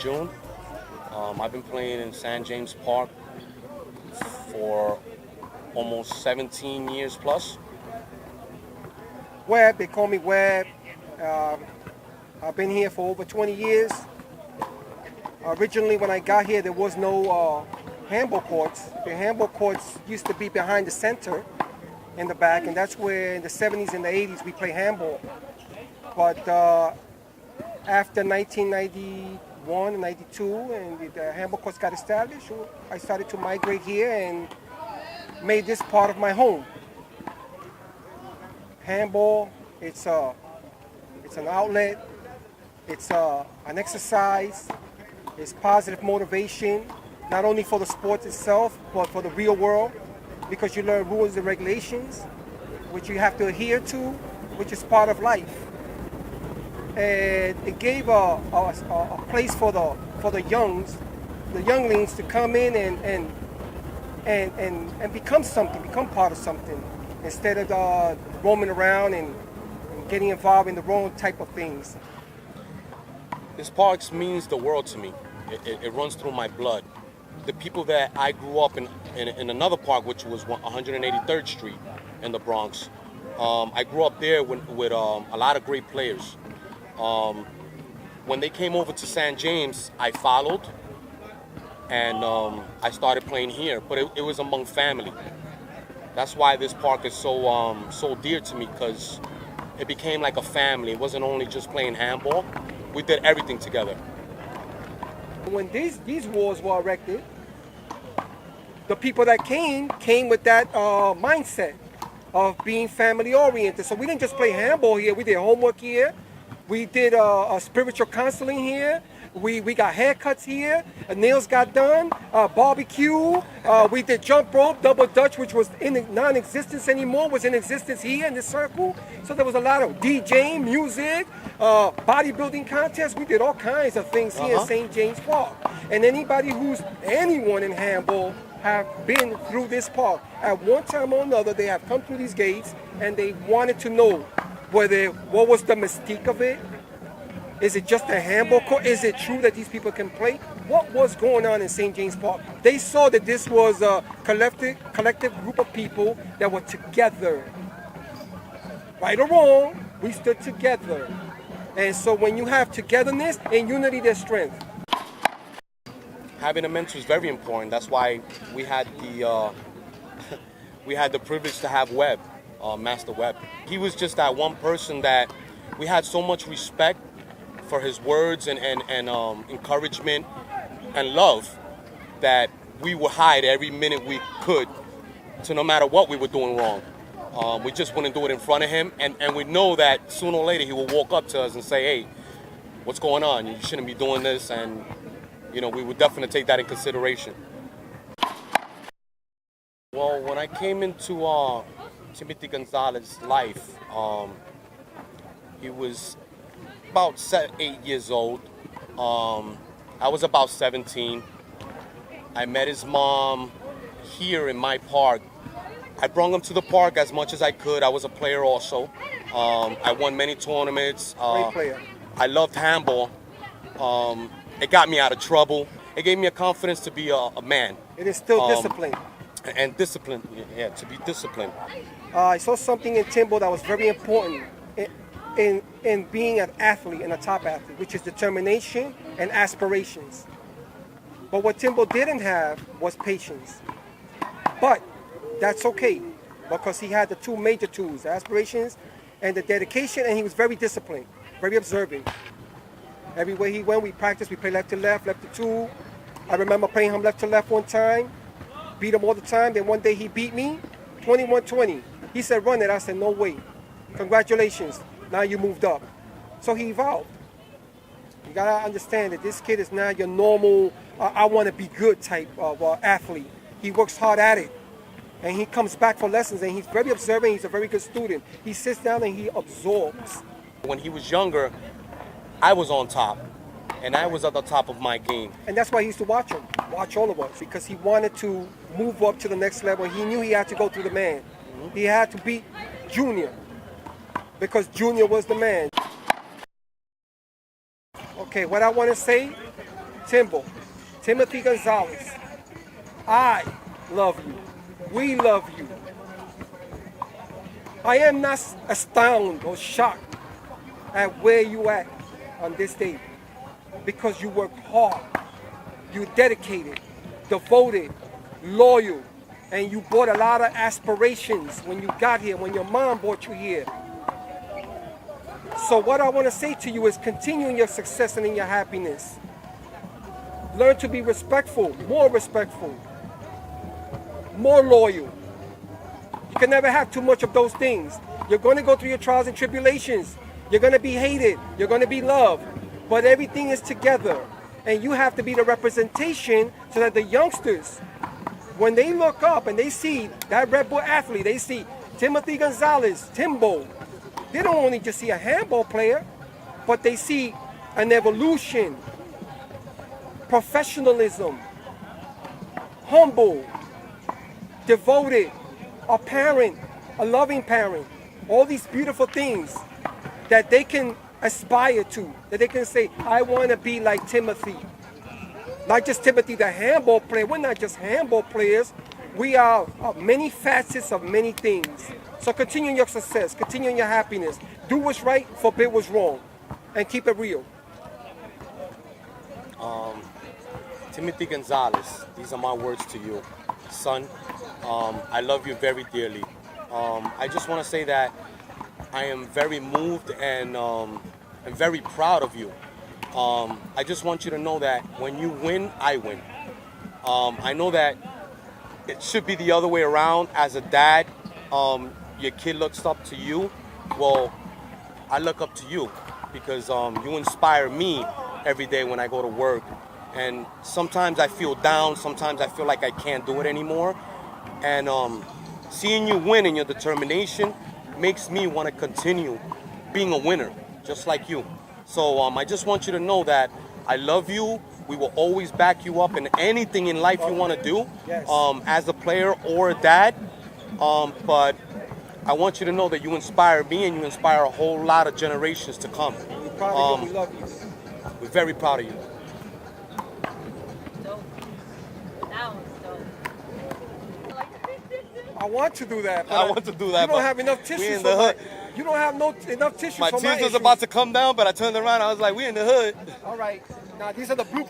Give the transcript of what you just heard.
June. I've been playing in San James Park for almost 17 years plus. Webb, they call me Webb. I've been here for over 20 years. Originally, when I got here, there was no handball courts. The handball courts used to be behind the center in the back, and that's where in the 70s and the 80s we play handball. But after 1991 and 92, and the handball courts got established, I started to migrate here and made this part of my home. Handball, it's an outlet, it's an exercise, it's positive motivation, not only for the sport itself, but for the real world, because you learn rules and regulations, which you have to adhere to, which is part of life. And it gave a place for the younglings to come in and become something, become part of something, instead of roaming around and getting involved in the wrong type of things. This park means the world to me. It runs through my blood. The people that I grew up in another park, which was 183rd Street in the Bronx, I grew up there with a lot of great players. When they came over to San James, I followed, and I started playing here. But it was among family. That's why this park is so dear to me, because it became like a family. It wasn't only just playing handball. We did everything together. When these walls were erected, the people that came with that mindset of being family oriented. So we didn't just play handball here. We did homework here. We did a spiritual counseling here. We got haircuts here. Nails got done. Barbecue. We did jump rope, double dutch, which was in non-existence anymore, was in existence here in this circle. So there was a lot of DJing, music, bodybuilding contests. We did all kinds of things here in St. James Park. And anyone in handball have been through this park. At one time or another, they have come through these gates and they wanted to know what was the mystique of it. Is it just a handball court? Is it true that these people can play? What was going on in St. James Park? They saw that this was a collective group of people that were together. Right or wrong, we stood together. And so when you have togetherness and unity, there's strength. Having a mentor is very important. That's why we had the privilege to have Webb, Master Webb. He was just that one person that we had so much respect for his words and encouragement and love, that we would hide every minute we could, so no matter what we were doing wrong. We just wouldn't do it in front of him, and we know that sooner or later he will walk up to us and say, hey, what's going on? You shouldn't be doing this, and we would definitely take that in consideration. Well, when I came into Timothy Gonzalez's life, he was about 8 years old. I was about 17. I met his mom here in my park. I brought him to the park as much as I could. I was a player also. I won many tournaments. Great player. I loved handball. It got me out of trouble. It gave me a confidence to be a man. It is still discipline. And discipline, yeah, to be disciplined. I saw something in Timbo that was very important in being an athlete and a top athlete, which is determination and aspirations. But what Timbo didn't have was patience. But that's okay, because he had the two major tools, the aspirations and the dedication, and he was very disciplined, very observant. Everywhere he went, we practiced, we played left to left, left to two. I remember playing him left to left one time, beat him all the time. Then one day he beat me, 21-20. He said, run it. I said, no way. Congratulations. Now you moved up. So he evolved. You gotta understand that this kid is not your normal, I want to be good type of athlete. He works hard at it. And he comes back for lessons, and he's very observant. He's a very good student. He sits down and he absorbs. When he was younger, I was on top, and I was at the top of my game. And that's why he used to watch all of us, because he wanted to move up to the next level. He knew he had to go through the man. He had to beat Junior, because Junior was the man. Okay, what I want to say Timbo, Timothy Gonzalez, I love you. We love you. I am not astounded or shocked at where you at on this day because you worked hard, you dedicated, devoted, loyal, and you brought a lot of aspirations when you got here, when your mom brought you here. So what I want to say to you is continue in your success and in your happiness. Learn to be respectful, more loyal. You can never have too much of those things. You're going to go through your trials and tribulations. You're going to be hated. You're going to be loved. But everything is together. And you have to be the representation so that the youngsters, when they look up and they see that Red Bull athlete, they see Timothy Gonzalez, Timbo, they don't only just see a handball player, but they see an evolution, professionalism, humble, devoted, a parent, a loving parent, all these beautiful things that they can aspire to, that they can say, I want to be like Timothy. Not just Timothy, the handball player. We're not just handball players. We are many facets of many things. So continue in your success, continue in your happiness. Do what's right, forbid what's wrong, and keep it real. Timothy Gonzalez, these are my words to you. Son, I love you very dearly. I just want to say that I am very moved and very proud of you. I just want you to know that when you win, I win. I know that it should be the other way around. As a dad, your kid looks up to you. Well, I look up to you because you inspire me every day when I go to work. And sometimes I feel down. Sometimes I feel like I can't do it anymore. And seeing you win and your determination makes me want to continue being a winner, just like you. So I just want you to know that I love you. We will always back you up in anything in life you want to do, Yes. as a player or a dad. But I want you to know that you inspire me and you inspire a whole lot of generations to come. We're proud of you. We love you. We're very proud of you. Dope. That was dope. I want to do that. But I want to do that, You don't but have enough we tissues. in the for my- hood. You don't have enough tissues My for tears was issues. about to come down, but I turned around. I was like, we in the hood. All right. Now these are the bloopers.